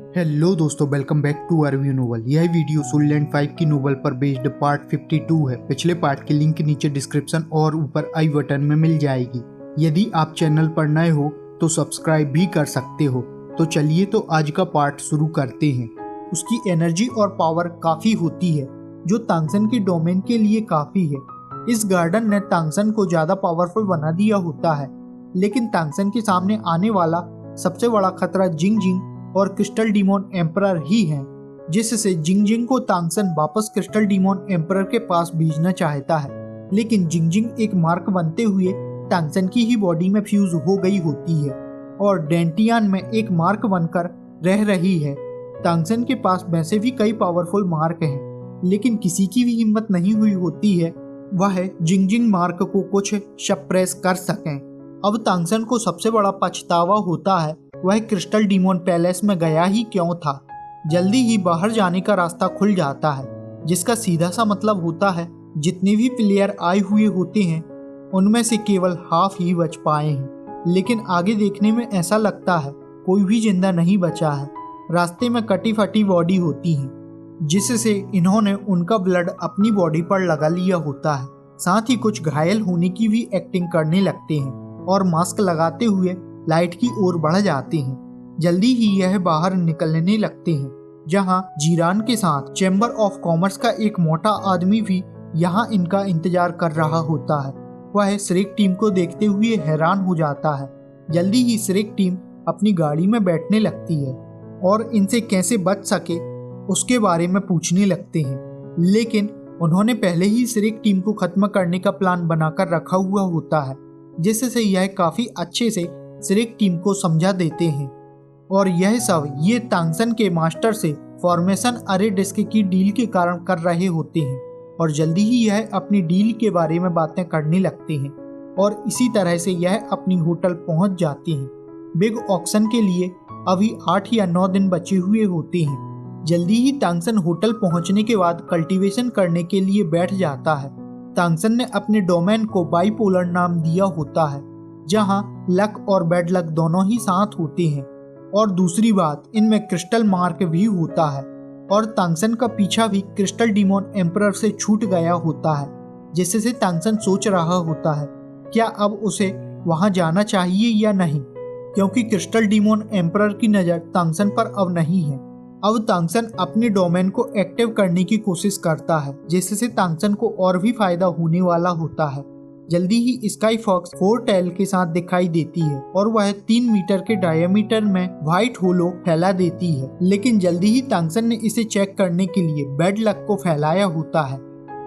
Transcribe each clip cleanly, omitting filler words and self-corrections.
Hello दोस्तों, welcome back to our view novel. यह video Soul Land 5 की नोवेल पर बेस्ड पार्ट 52 है। पिछले पार्ट की लिंक नीचे डिस्क्रिप्शन और ऊपर आई बटन में मिल जाएगी। यदि आप चैनल पर नए हो तो सब्सक्राइब भी कर सकते हो। तो चलिए तो आज का पार्ट शुरू करते हैं। उसकी एनर्जी और पावर काफी होती है जो तांगसन के डोमेन के लिए काफी है। इस गार्डन ने तांगसन को ज्यादा पावरफुल बना दिया होता है, लेकिन तांगसन के सामने आने वाला सबसे बड़ा खतरा जिंग जिंग और क्रिस्टल डीमोन एम्परर ही हैं, जिससे जिंग जिंग को तांगसन वापस क्रिस्टल डीमोन एम्परर के पास भेजना चाहता है। लेकिन जिंग जिंग एक मार्क बनते हुए तांगसन की ही बॉडी में फ्यूज हो गई होती है और डेंटियान में एक मार्क बनकर रह रही है। तांगसन के पास वैसे भी कई पावरफुल मार्क हैं, लेकिन किसी की भी हिम्मत नहीं हुई होती है वह जिंग जिंग मार्क को कुछ सप्रेस कर सकें। अब तांगसन को सबसे बड़ा पछतावा होता है वह क्रिस्टल डीमोन पैलेस में गया ही क्यों था। जल्दी ही बाहर जाने का रास्ता खुल जाता है, जिसका सीधा सा मतलब होता है जितने भी प्लेयर आए हुए होते हैं उनमें से केवल हाफ ही बच पाए हैं। लेकिन आगे देखने में ऐसा लगता है कोई भी जिंदा नहीं बचा है। रास्ते में कटी फटी बॉडी होती है, जिससे इन्होंने उनका ब्लड अपनी बॉडी पर लगा लिया होता है। साथ ही कुछ घायल होने की भी एक्टिंग करने लगते हैं और मास्क लगाते हुए लाइट की ओर बढ़ जाते हैं। जल्दी ही यह बाहर निकलने लगते हैं, जहां जीरान के साथ चैम्बर ऑफ कॉमर्स का एक मोटा आदमी भी यहां इनका इंतजार कर रहा होता है। वह श्रेक टीम को देखते हुए हैरान हो जाता है। जल्दी ही श्रेक टीम अपनी गाड़ी में बैठने लगती है और इनसे कैसे बच सके उसके बारे में पूछने लगते हैं। लेकिन उन्होंने पहले ही श्रेक टीम को खत्म करने का प्लान बनाकर रखा हुआ होता है, जिससे यह काफी अच्छे से श्रेक टीम को समझा देते हैं। और यह सब ये तांगसन के मास्टर से फॉर्मेशन अरे डिस्क की डील के कारण कर रहे होते हैं और जल्दी ही यह अपनी डील के बारे में बातें करने लगते हैं और इसी तरह से यह अपनी होटल पहुंच जाते हैं। बिग ऑक्शन के लिए अभी 8 या 9 दिन बचे हुए होते हैं। जल्दी ही तांगसन होटल पहुंचने के बाद कल्टीवेशन करने के लिए बैठ जाता है। तांगसन ने अपने डोमेन को बाइपोलर नाम दिया होता है, जहां लक और बैड लक दोनों ही साथ होते हैं। और दूसरी बात, इनमें क्रिस्टल मार्क भी होता है और तांगसन का पीछा भी क्रिस्टल डीमोन एम्परर से छूट गया होता है, जिससे तांगसन सोच रहा होता है क्या अब उसे वहां जाना चाहिए या नहीं, क्योंकि क्रिस्टल डीमोन एम्परर की नज़र तांगसन पर अब नहीं है। अब तांगसन अपने डोमेन को एक्टिव करने की कोशिश करता है, जिससे तांगसन को और भी फायदा होने वाला होता है। जल्दी ही स्काई फॉक्स 4 टेल के साथ दिखाई देती है और वह 3 मीटर के डायमीटर में व्हाइट होलो फैला देती है। लेकिन जल्दी ही तांगसन ने इसे चेक करने के लिए बैड लक को फैलाया होता है,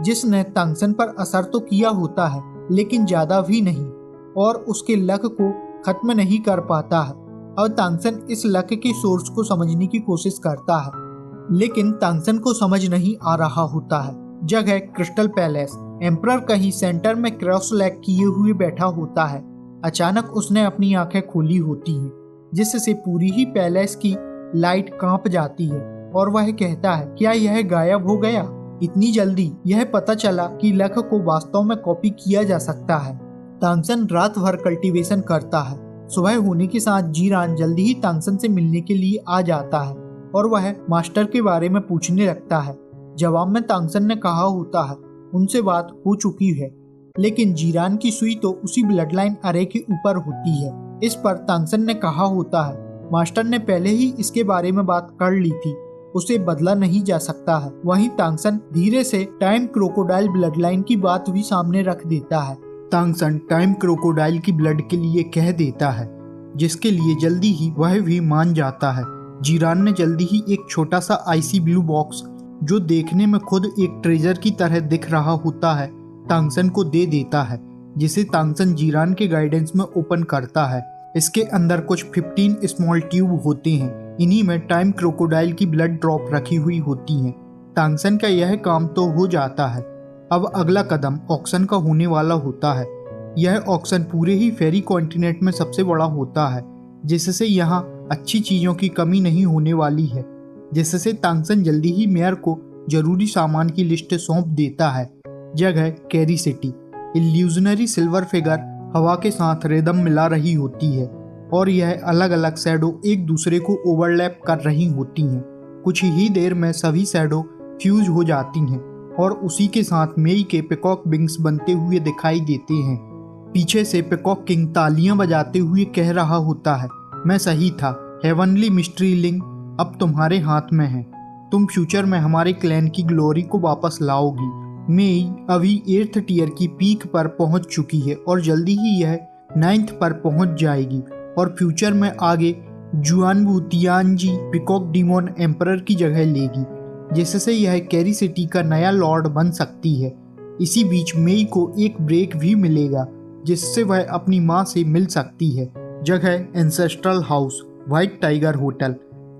जिसने तांगसन पर असर तो किया होता है लेकिन ज्यादा भी नहीं और उसके लक को खत्म नहीं कर पाता है। अब तांगसन इस लक के सोर्स को समझने की कोशिश करता है, लेकिन तांगसन को समझ नहीं आ रहा होता है। जगह क्रिस्टल पैलेस। एम्परर कहीं सेंटर में क्रॉस लेग किए हुए बैठा होता है। अचानक उसने अपनी आंखें खोली होती हैं, जिससे पूरी ही पैलेस की लाइट कांप जाती है और वह कहता है क्या यह गायब हो गया इतनी जल्दी। यह पता चला कि लक को वास्तव में कॉपी किया जा सकता है। तांगसन रात भर कल्टीवेशन करता है। सुबह होने के साथ जीरान जल्दी ही तांगसन से मिलने के लिए आ जाता है और वह मास्टर के बारे में पूछने लगता है। जवाब में तांगसन ने कहा होता है उनसे बात हो चुकी है, लेकिन जीरान की सुई तो उसी ब्लड लाइन अरे के ऊपर होती है। इस पर तांगसन ने कहा होता है मास्टर ने पहले ही इसके बारे में बात कर ली थी, उसे बदला नहीं जा सकता है। वहीं तांगसन धीरे से टाइम क्रोकोडाइल ब्लड लाइन की बात भी सामने रख देता है। तांगसन टाइम क्रोकोडाइल की ब्लड के लिए कह देता है, जिसके लिए जल्दी ही वह भी मान जाता है। जीरान ने जल्दी ही एक छोटा सा आईसी ब्लू बॉक्स, जो देखने में खुद एक ट्रेजर की तरह दिख रहा होता है, तांगसन को दे देता है, जिसे तांगसन जीरान के गाइडेंस में ओपन करता है। इसके अंदर कुछ 15 स्मॉल ट्यूब होते हैं। इन्हीं में टाइम क्रोकोडाइल की ब्लड ड्रॉप रखी हुई होती हैं। तांगसन का यह काम तो हो जाता है। अब अगला कदम ऑक्शन का होने वाला होता है। यह ऑक्शन पूरे ही फेरी कॉन्टिनेंट में सबसे बड़ा होता है, जिससे यहाँ अच्छी चीज़ों की कमी नहीं होने वाली है। जिससे तांगसन जल्दी ही मेयर को जरूरी सामान की लिस्ट सौंप देता है। जगह carry city. Illusionary silver figure हवा के साथ रिदम मिला रही होती है। और यह अलग अलग शैडो एक दूसरे को ओवरलैप कर रही होती हैं। कुछ ही देर में सभी शैडो फ्यूज हो जाती हैं और उसी के साथ मेई के पिकॉक विंग्स बनते हुए दिखाई देते हैं। पीछे से पिकॉक किंग तालियां बजाते हुए कह रहा होता है, मैं सही था, हेवनली मिस्ट्री लिंक अब तुम्हारे हाथ में है। तुम फ्यूचर में हमारे क्लैन की ग्लोरी को वापस लाओगी। मेई अभी 8th टियर की पीक पर पहुंच चुकी है और जल्दी ही यह 9th पर पहुंच जाएगी और फ्यूचर में आगे जुआनबू तियानजी पिकॉक डीमोन एम्परर की जगह लेगी, जिससे यह कैरी सिटी का नया लॉर्ड बन सकती है। इसी बीच मेई को एक ब्रेक भी मिलेगा जिससे वह अपनी माँ से मिल सकती है। जगह ancestral house, white tiger hotel.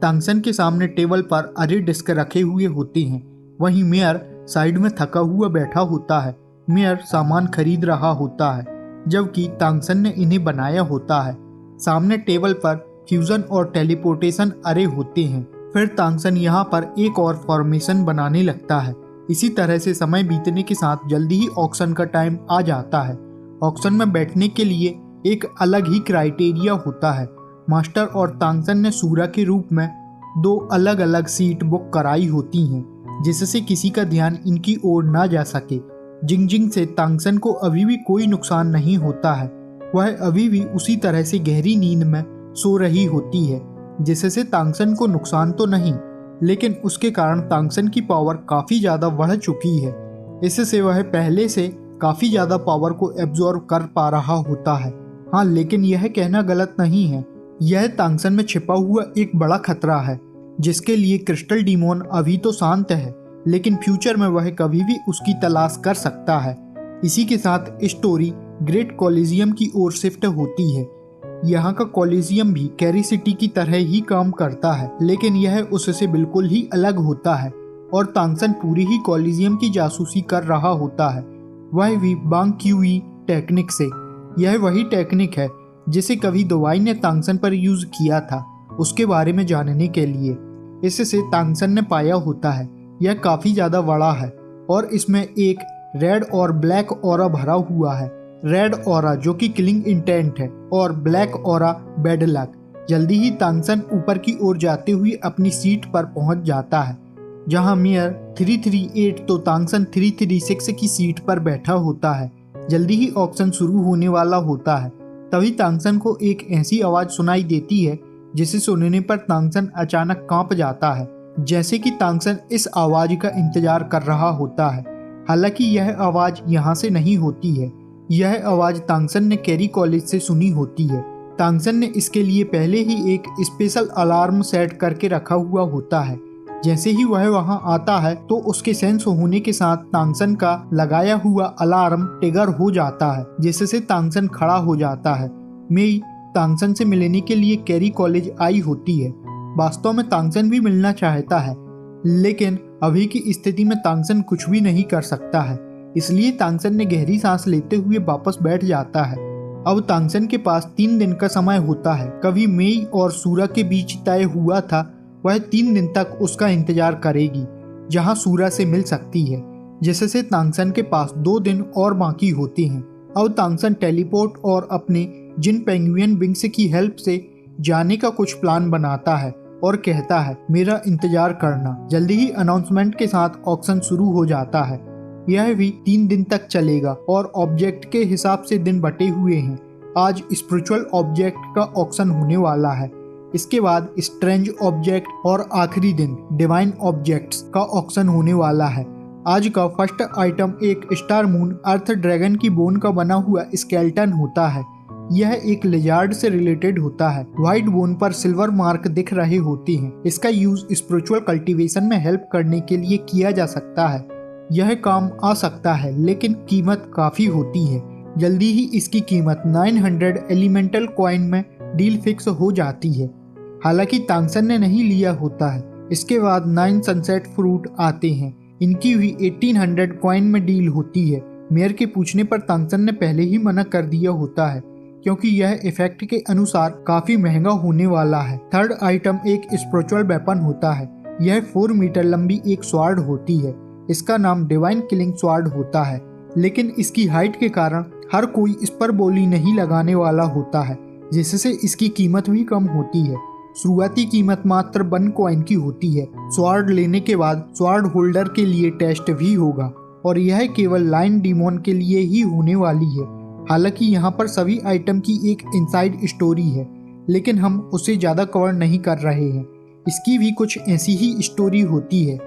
तांगसन के सामने टेबल पर अरे डिस्क रखे हुए होते हैं। वहीं मेयर साइड में थका हुआ बैठा होता है। मेयर सामान खरीद रहा होता है जबकि तांगसन ने इन्हें बनाया होता है। सामने टेबल पर फ्यूजन और टेलीपोर्टेशन अरे होते हैं। फिर तांगसन यहाँ पर एक और फॉर्मेशन बनाने लगता है। इसी तरह से समय बीतने के साथ जल्दी ही ऑक्शन का टाइम आ जाता है। ऑक्शन में बैठने के लिए एक अलग ही क्राइटेरिया होता है। मास्टर और तांगसन ने सूरा के रूप में 2 अलग अलग सीट बुक कराई होती हैं जिससे किसी का ध्यान इनकी ओर ना जा सके। जिंगजिंग से तांगसन को अभी भी कोई नुकसान नहीं होता है। वह अभी भी उसी तरह से गहरी नींद में सो रही होती है जिससे तांगसन को नुकसान तो नहीं, लेकिन उसके कारण तांगसन की पावर काफ़ी ज़्यादा बढ़ चुकी है। इससे वह पहले से काफ़ी ज़्यादा पावर को एब्जॉर्ब कर पा रहा होता है। हाँ, लेकिन यह कहना गलत नहीं है, यह तांगसन में छिपा हुआ एक बड़ा खतरा है जिसके लिए क्रिस्टल डीमोन अभी तो शांत है, लेकिन फ्यूचर में वह कभी भी उसकी तलाश कर सकता है। इसी के साथ स्टोरी ग्रेट कॉलिजियम की ओर शिफ्ट होती है। यहाँ का कॉलिजियम भी कैरी सिटी की तरह ही काम करता है, लेकिन यह उससे बिल्कुल ही अलग होता है और तांगसन पूरी ही कॉलिजियम की जासूसी कर रहा होता है, वह भी बांग क्यूई टेक्निक से। यह वही टेक्निक है जिसे कभी दोवाई ने तांगसन पर यूज किया था, उसके बारे में जानने के लिए। इससे तांगसन ने पाया होता है यह काफ़ी ज़्यादा बड़ा है और इसमें एक रेड और ब्लैक ऑरा भरा हुआ है। रेड ऑरा जो कि किलिंग इंटेंट है और ब्लैक ऑरा बैड लक। जल्दी ही तांगसन ऊपर की ओर जाते हुए अपनी सीट पर पहुंच जाता है जहां मेयर 338 तो तांगसन 336 की सीट पर बैठा होता है। जल्दी ही ऑक्शन शुरू होने वाला होता है। तभी तांगसन को एक ऐसी आवाज़ सुनाई देती है जिसे सुनने पर तांगसन अचानक कांप जाता है, जैसे कि तांगसन इस आवाज़ का इंतजार कर रहा होता है। हालांकि यह आवाज़ यहाँ से नहीं होती है, यह आवाज़ तांगसन ने कैरी कॉलेज से सुनी होती है। तांगसन ने इसके लिए पहले ही एक स्पेशल अलार्म सेट करके रखा हुआ होता है। जैसे ही वह वहां आता है तो उसके सेंस होने के साथ तांगसन का लगाया हुआ अलार्म ट्रिगर हो जाता है, जिससे तांगसन खड़ा हो जाता है। मेई तांगसन से मिलने के लिए कैरी कॉलेज आई होती है। वास्तव में तांगसन भी मिलना चाहता है, लेकिन अभी की स्थिति में तांगसन कुछ भी नहीं कर सकता है, इसलिए तांगसन ने गहरी सांस लेते हुए वापस बैठ जाता है। अब तांगसन के पास 3 दिन का समय होता है। कभी मेई और सूरा के बीच तय हुआ था वह 3 दिन तक उसका इंतजार करेगी जहां सूरा से मिल सकती है, जिससे तांगसन के पास 2 दिन और बाकी होते हैं। अब तांगसन टेलीपोर्ट और अपने जिन पेंगुइन विंग्स की हेल्प से जाने का कुछ प्लान बनाता है और कहता है मेरा इंतजार करना। जल्दी ही अनाउंसमेंट के साथ ऑक्शन शुरू हो जाता है। यह भी 3 दिन तक चलेगा और ऑब्जेक्ट के हिसाब से दिन बटे हुए हैं। आज स्पिरिचुअल ऑब्जेक्ट का ऑक्शन होने वाला है, इसके बाद स्ट्रेंज ऑब्जेक्ट और आखिरी दिन डिवाइन ऑब्जेक्ट्स का ऑक्शन होने वाला है। आज का फर्स्ट आइटम एक स्टार मून अर्थ ड्रैगन की बोन का बना हुआ स्केलेटन होता है। यह एक लिजार्ड से रिलेटेड होता है। व्हाइट बोन पर सिल्वर मार्क दिख रहे होते हैं। इसका यूज स्पिरिचुअल कल्टीवेशन में हेल्प करने के लिए किया जा सकता है। यह काम आ सकता है, लेकिन कीमत काफी होती है। जल्दी ही इसकी कीमत 900 एलिमेंटल कॉइन में डील फिक्स हो जाती है। हालांकि तांगसन ने नहीं लिया होता है। इसके बाद 9 सनसेट फ्रूट आते हैं, इनकी भी 1800 कॉइन में डील होती है। मेयर के पूछने पर तांगसन ने पहले ही मना कर दिया होता है क्योंकि यह इफेक्ट के अनुसार काफी महंगा होने वाला है। थर्ड आइटम एक स्पिरिचुअल वेपन होता है। यह 4 मीटर लंबी एक स्वार्ड होती है। इसका नाम डिवाइन किलिंग स्वार्ड होता है, लेकिन इसकी हाइट के कारण हर कोई इस पर बोली नहीं लगाने वाला होता है। जिससे इसकी कीमत भी कम होती है। शुरुआती कीमत मात्र 1 कॉइन की होती है। स्वॉर्ड लेने के बाद स्वॉर्ड होल्डर के लिए टेस्ट भी होगा और यह केवल लाइन डीमॉन के लिए ही होने वाली है। हालांकि यहाँ पर सभी आइटम की एक इनसाइड स्टोरी है, लेकिन हम उसे ज़्यादा कवर नहीं कर रहे हैं। इसकी भी कुछ ऐसी ही स्टोरी होती है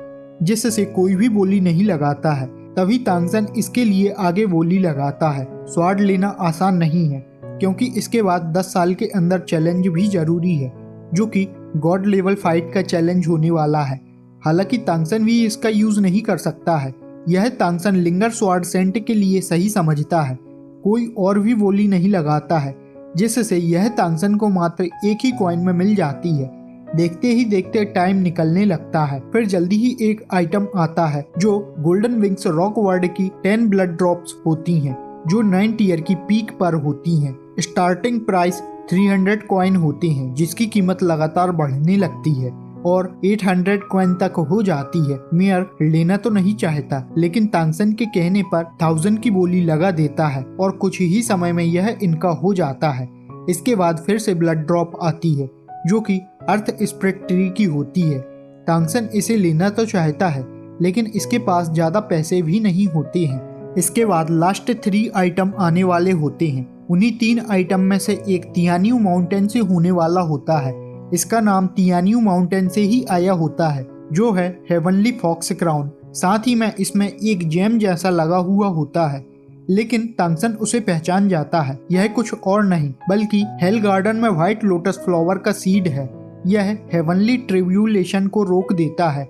जिससे कोई भी बोली नहीं लगाता है, तभी तांगसन इसके लिए आगे बोली लगाता है। स्वॉर्ड लेना आसान नहीं है क्योंकि इसके बाद 10 साल के अंदर चैलेंज भी जरूरी है, जो कि गॉड लेवल फाइट का चैलेंज होने वाला है। हालांकि तांगसन भी इसका यूज नहीं कर सकता है। यह तांगसन लिंगर स्वॉर्ड सेंट के लिए सही समझता है, कोई और भी बोली नहीं लगाता है, जिससे यह तांगसन को मात्र एक ही कॉइन में मिल जाती है। देखते ही देखते टाइम निकलने लगता है। फिर जल्दी ही एक आइटम आता है जो गोल्डन विंग्स रॉक वर्ड की 10 ब्लड ड्रॉप्स होती हैं, जो 9 टियर की पीक पर होती हैं। स्टार्टिंग प्राइस 300 कॉइन होते हैं, जिसकी कीमत लगातार बढ़ने लगती है और 800 कॉइन तक हो जाती है। मेयर लेना तो नहीं चाहता, लेकिन तांगसन के कहने पर 1000 की बोली लगा देता है और कुछ ही समय में यह इनका हो जाता है। इसके बाद फिर से ब्लड ड्रॉप आती है जो कि अर्थ स्प्रिट ट्री की होती है। तांगसन इसे लेना तो चाहता है, लेकिन इसके पास ज्यादा पैसे भी नहीं होते हैं। इसके बाद लास्ट 3 आइटम आने वाले होते हैं। उन्हीं 3 आइटम में से एक तियानियू माउंटेन से होने वाला होता है। इसका नाम तियानियू माउंटेन से ही आया होता है, जो है हेवनली फॉक्स क्राउन। साथ ही में इसमें एक जेम जैसा लगा हुआ होता है, लेकिन तांगसन उसे पहचान जाता है। यह कुछ और नहीं बल्कि हेल गार्डन में व्हाइट लोटस फ्लावर का सीड है। यह हेवनली ट्रिब्यूलेशन को रोक देता है।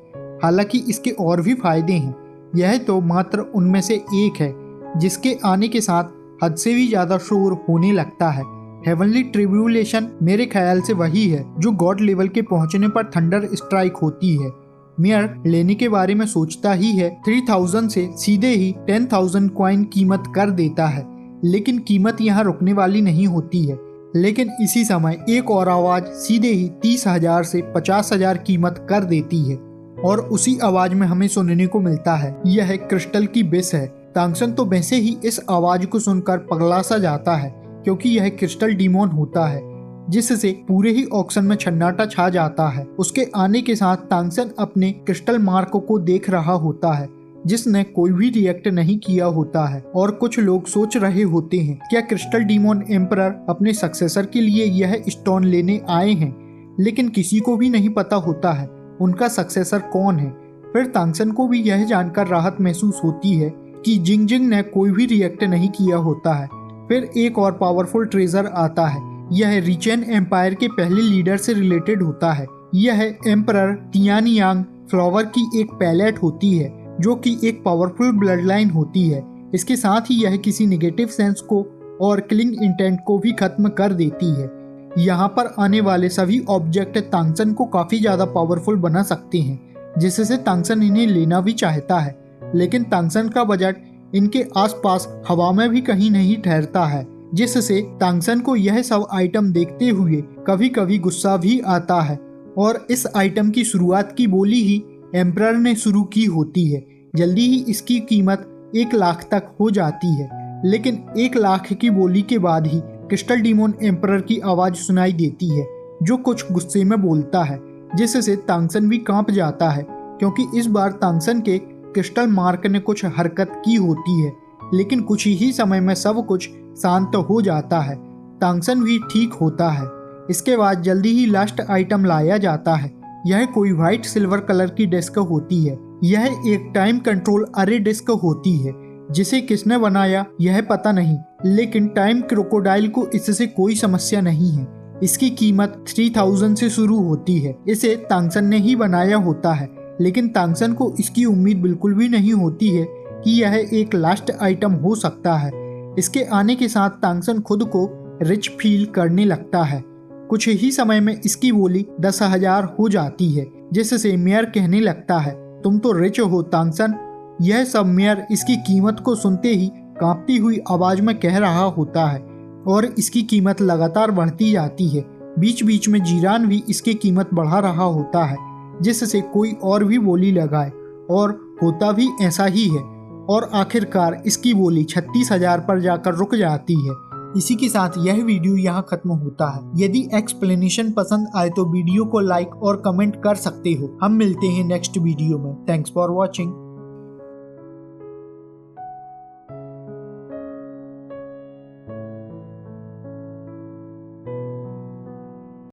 हालांकि इसके और भी फायदे हैं, यह तो मात्र उनमें से एक है, जिसके आने के साथ हद से भी ज्यादा शोर होने लगता है। हेवनली ट्रिब्यूलेशन मेरे ख्याल से वही है जो गॉड लेवल के पहुंचने पर थंडर स्ट्राइक होती है। मेयर लेने के बारे में सोचता ही है, 3000 से सीधे ही 10,000 कॉइन कीमत कर देता है। लेकिन कीमत यहाँ रुकने वाली नहीं होती है। लेकिन इसी समय एक और आवाज सीधे ही 30,000 से 50,000 कीमत कर देती है और उसी आवाज में हमें सुनने को मिलता है, यह क्रिस्टल की बिस है। तांगसन तो वैसे ही इस आवाज को सुनकर पगला सा जाता है, क्योंकि यह क्रिस्टल डीमॉन होता है, जिससे पूरे ही ऑक्शन में सन्नाटा छा जाता है। उसके आने के साथ तांगसन अपने क्रिस्टल मार्क को देख रहा होता है, जिसने कोई भी रिएक्ट नहीं किया होता है। और कुछ लोग सोच रहे होते हैं, क्या क्रिस्टल डीमॉन एम्परर अपने सक्सेसर के लिए यह स्टोन लेने आए हैं? लेकिन किसी को भी नहीं पता होता है उनका सक्सेसर कौन है। फिर तांगसन को भी यह जानकर राहत महसूस होती है कि जिंगजिंग ने कोई भी रिएक्ट नहीं किया होता है। फिर एक और पावरफुल ट्रेजर आता है। यह रिचेन एम्पायर के पहले लीडर से रिलेटेड होता है। यह एम्परर तियानियांग फ्लावर की एक पैलेट होती है, जो कि एक पावरफुल ब्लड लाइन होती है। इसके साथ ही यह किसी नेगेटिव सेंस को और किलिंग इंटेंट को भी खत्म कर देती है। यहाँ पर आने वाले सभी ऑब्जेक्ट तांगसन को काफी ज्यादा पावरफुल बना सकते हैं, जिससे तांगसन इन्हें लेना भी चाहता है। लेकिन तांगसन का बजट इनके आसपास हवा में भी कहीं नहीं ठहरता है, जिससे तांगसन को यह सब आइटम देखते हुए कभी कभी गुस्सा भी आता है। और इस आइटम की शुरुआत की बोली ही एम्परर ने शुरू की होती है। जल्दी ही इसकी कीमत 1 लाख तक हो जाती है, लेकिन 1 लाख की बोली के बाद ही क्रिस्टल डीमॉन एम्परर की आवाज सुनाई देती है, जो कुछ गुस्से में बोलता है, जिससे तांगसन भी कांप जाता है, क्योंकि इस बार तांगसन के क्रिस्टल मार्क ने कुछ हरकत की होती है। लेकिन कुछ ही समय में सब कुछ शांत हो जाता है। तांगसन भी ठीक होता है। इसके बाद जल्दी ही लास्ट आइटम लाया जाता है। यह कोई व्हाइट सिल्वर कलर की डिस्क होती है। यह एक टाइम कंट्रोल अरे डिस्क होती है, जिसे किसने बनाया यह पता नहीं, लेकिन टाइम क्रोकोडाइल को इससे कोई समस्या नहीं है। इसकी कीमत 3000 से शुरू होती है। इसे तांगसन ने ही बनाया होता है, लेकिन तांगसन को इसकी उम्मीद बिल्कुल भी नहीं होती है कि यह एक लास्ट आइटम हो सकता है। इसके आने के साथ तांगसन खुद को रिच फील करने लगता है। कुछ ही समय में इसकी बोली 10,000 हो जाती है, जिससे मेयर कहने लगता है, तुम तो रिच हो तांगसन। यह सब मेयर इसकी कीमत को सुनते ही कांपती हुई आवाज में कह रहा होता है और इसकी कीमत लगातार बढ़ती जाती है। बीच बीच में जीरान भी इसकी कीमत बढ़ा रहा होता है, जिससे कोई और भी बोली लगाए, और होता भी ऐसा ही है। और आखिरकार इसकी बोली 36,000 पर जाकर रुक जाती है। इसी के साथ यह वीडियो यहाँ खत्म होता है। यदि एक्सप्लेनेशन पसंद आए तो वीडियो को लाइक और कमेंट कर सकते हो। हम मिलते हैं नेक्स्ट वीडियो में। Thanks for watching.